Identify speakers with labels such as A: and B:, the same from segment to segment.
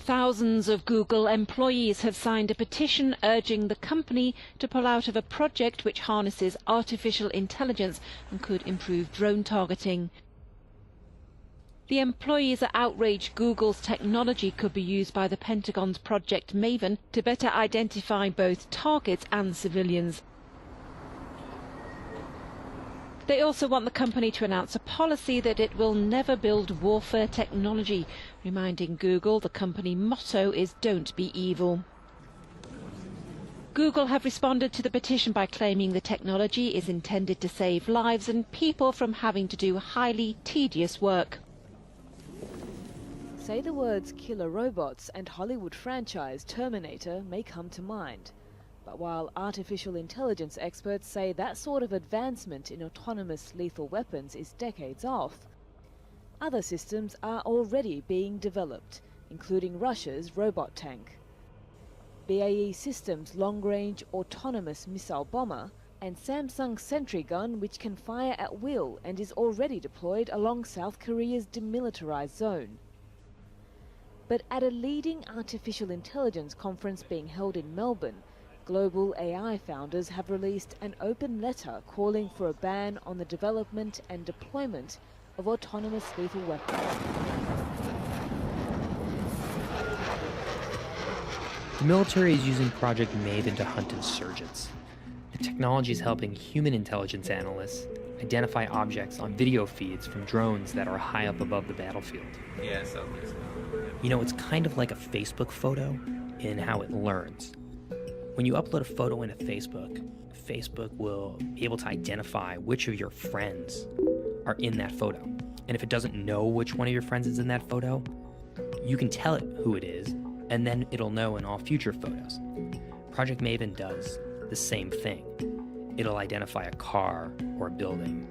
A: Thousands of Google employees have signed a petition urging the company to pull out of a project which harnesses artificial intelligence and could improve drone targeting. The employees are outraged Google's technology could be used by the Pentagon's Project Maven to better identify both targets and civilians. They also want the company to announce a policy that it will never build warfare technology, reminding Google the company motto is "Don't be evil." Google have responded to the petition by claiming the technology is intended to save lives and people from having to do highly tedious work.
B: Say the words killer robots and Hollywood franchise Terminator may come to mind. But while artificial intelligence experts say that sort of advancement in autonomous lethal weapons is decades off, other systems are already being developed, including Russia's robot tank, BAE Systems' long-range autonomous missile bomber, and Samsung's Sentry gun, which can fire at will and is already deployed along South Korea's demilitarized zone. But at a leading artificial intelligence conference being held in Melbourne, global AI founders have released an open letter calling for a ban on the development and deployment of autonomous lethal weapons.
C: The military is using Project Maven to hunt insurgents. The technology is helping human intelligence analysts identify objects on video feeds from drones that are high up above the battlefield.
D: Yeah, so.
C: You know, it's kind of like a Facebook photo in how it learns. When you upload a photo into Facebook, Facebook will be able to identify which of your friends are in that photo. And if it doesn't know which one of your friends is in that photo, you can tell it who it is, and then it'll know in all future photos. Project Maven does the same thing. It'll identify a car or a building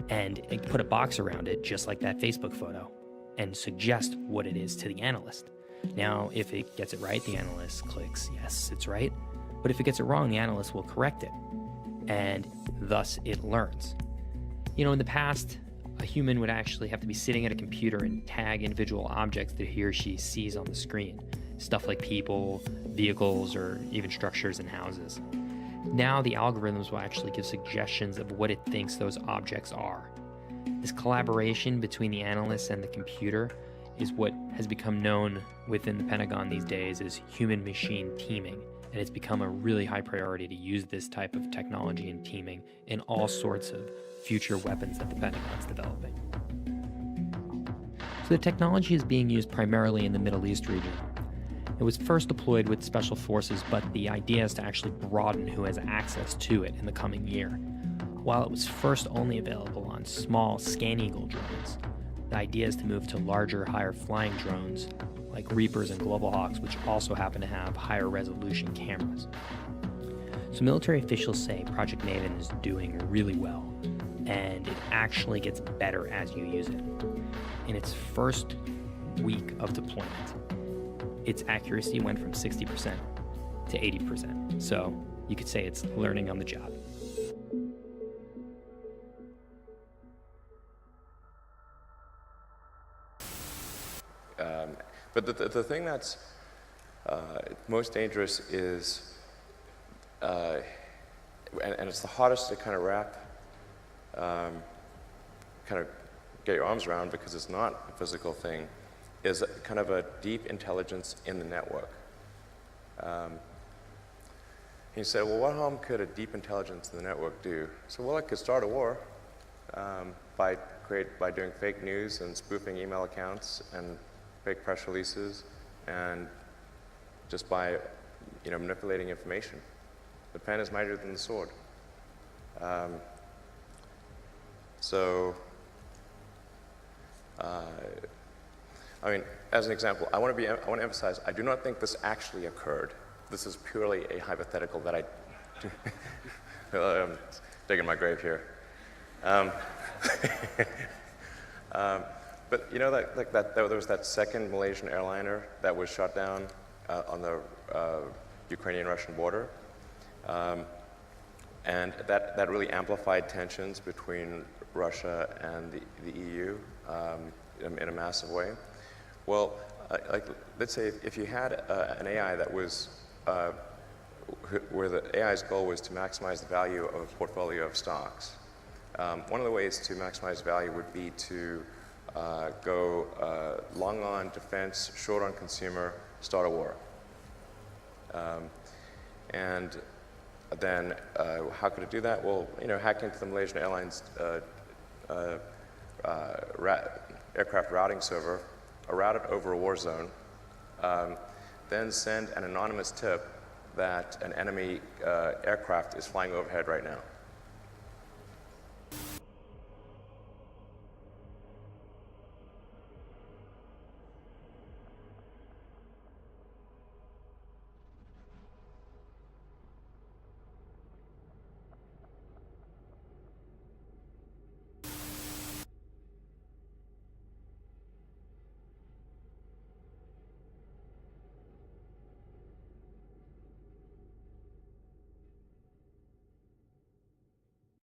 C: and put a box around it, just like that Facebook photo, and suggest what it is to the analyst. Now, if it gets it right, the analyst clicks, yes, it's right. But if it gets it wrong, the analyst will correct it, and thus it learns. You know, in the past, a human would actually have to be sitting at a computer and tag individual objects that he or she sees on the screen. Stuff like people, vehicles, or even structures and houses. Now the algorithms will actually give suggestions of what it thinks those objects are. This collaboration between the analyst and the computer is what has become known within the Pentagon these days as human-machine teaming. And it's become a really high priority to use this type of technology and teaming in all sorts of future weapons that the Pentagon's developing. So the technology is being used primarily in the Middle East region. It was first deployed with special forces, but the idea is to actually broaden who has access to it in the coming year. While it was first only available on small ScanEagle drones, the idea is to move to larger, higher flying drones like Reapers and Global Hawks, which also happen to have higher resolution cameras. So military officials say Project Maven is doing really well, and it actually gets better as you use it. In its first week of deployment, its accuracy went from 60% to 80%. So you could say it's learning on the job.
D: But the thing that's most dangerous is, and it's the hardest to kind of wrap, kind of get your arms around because it's not a physical thing, is kind of a deep intelligence in the network. He said, well, what harm could a deep intelligence in the network do? So, well, it could start a war by doing fake news and spoofing email accounts and fake press releases, and just by manipulating information. The pen is mightier than the sword. I mean, as an example, I want to emphasize, I do not think this actually occurred. This is purely a hypothetical that I'm digging my grave here. But there was that second Malaysian airliner that was shot down on the Ukrainian-Russian border, and that really amplified tensions between Russia and the EU in a massive way. Well, like, let's say if you had an AI that was, where the AI's goal was to maximize the value of a portfolio of stocks, one of the ways to maximize value would be to go long on defense, short on consumer, start a war. And then how could it do that? Well, hack into the Malaysian Airlines aircraft routing server, route it over a war zone, then send an anonymous tip that an enemy aircraft is flying overhead right now.